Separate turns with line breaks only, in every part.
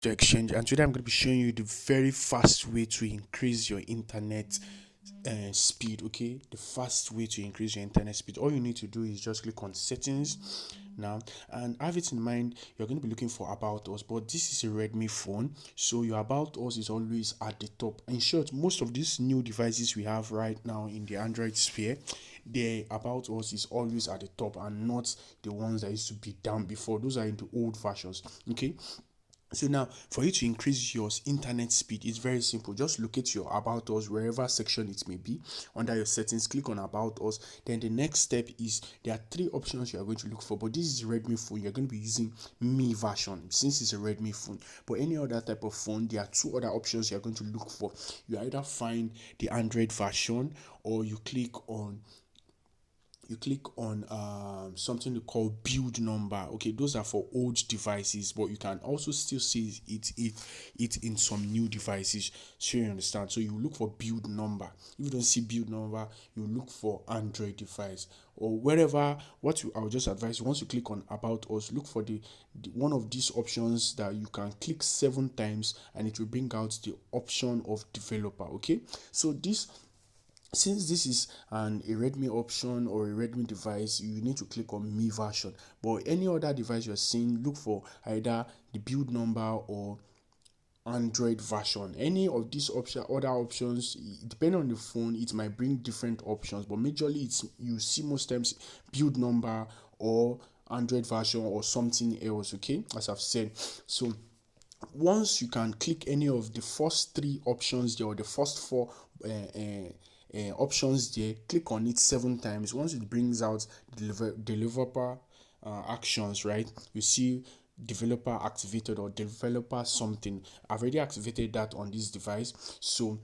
to exchange, and today I'm going to be showing you the very fast way to increase your internet speed. Okay, the fast way to increase your internet speed. All you need to do is just click on settings now and have it in mind. You're going to be looking for about us, but this is a Redmi phone, so your about us is always at the top. In short, most of these new devices we have right now in the Android sphere, the about us is always at the top and not the ones that used to be down before. Those are in the old versions. Okay, so now, for you to increase your internet speed, it's very simple. Just locate your about us wherever section it may be under your settings. Click on about us. Then the next step is there are three options you are going to look for. But this is a Redmi phone. You're going to be using Mi version since it's a Redmi phone. But any other type of phone, there are two other options you are going to look for. You either find the Android version or you click on something they call build number. Okay, those are for old devices, but you can also still see it in some new devices. So you understand. So you look for build number. If you don't see build number, you look for Android device or wherever. I would just advise you, once you click on about us, look for the one of these options that you can click 7 times and it will bring out the option of developer. Okay, so this since this is a Redmi option or a Redmi device, you need to click on Mi version. But any other device you're seeing, look for either the build number or Android version. Any of these other options, depending on the phone, it might bring different options. But majorly, it's you see most times build number or Android version or something else. Okay, as I've said. So once you can click any of the first three options there or the first four options there, click on it 7 times. Once it brings out developer actions, right, you see developer activated or developer something. I've already activated that on this device, so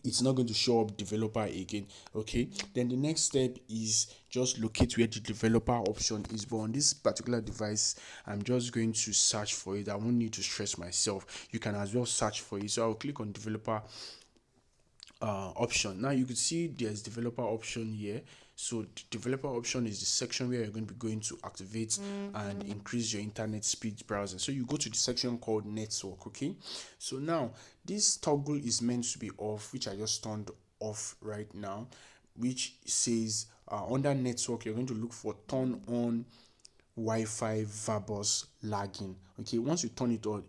it's not going to show up developer again. Okay, then the next step is just locate where the developer option is. But on this particular device, I'm just going to search for it. I won't need to stress myself. You can as well search for it. So I'll click on developer option. Now you can see there's developer option here. So the developer option is the section where you're going to be going to activate and increase your internet speed browser. So you go to the section called network. Okay, so now this toggle is meant to be off, which I just turned off right now, which says under network you're going to look for turn on Wi-Fi verbose lagging. Okay, once you turn it on,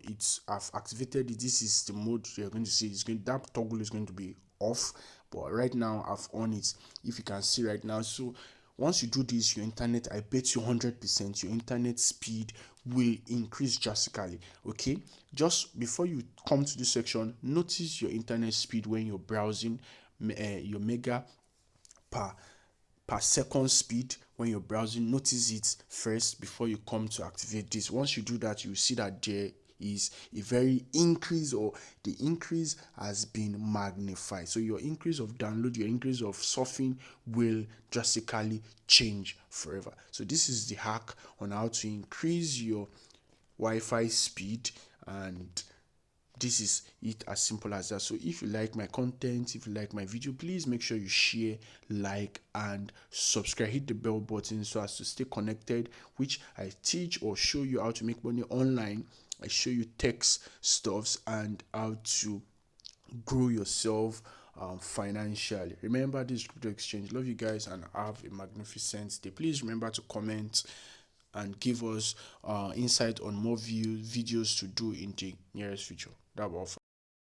I've activated it. This is the mode you're going to see. That toggle is going to be off, but right now I've on it. If you can see right now, so once you do this, your internet, I bet you 100% your internet speed will increase drastically. Okay, just before you come to this section, notice your internet speed when you're browsing, your mega per second speed when you're browsing. Notice it first before you come to activate this. Once you do that, you see that there is a very increase, or the increase has been magnified. So your increase of download, your increase of surfing will drastically change forever. So this is the hack on how to increase your Wi-Fi speed, and this is it, as simple as that. So if you like my content, if you like my video, please make sure you share, like, and subscribe. Hit the bell button so as to stay connected, which I teach or show you how to make money online. I show you tech stuffs and how to grow yourself financially. Remember, this crypto exchange. Love you guys and have a magnificent day. Please remember to comment and give us insight on more videos to do in the nearest future. That will all.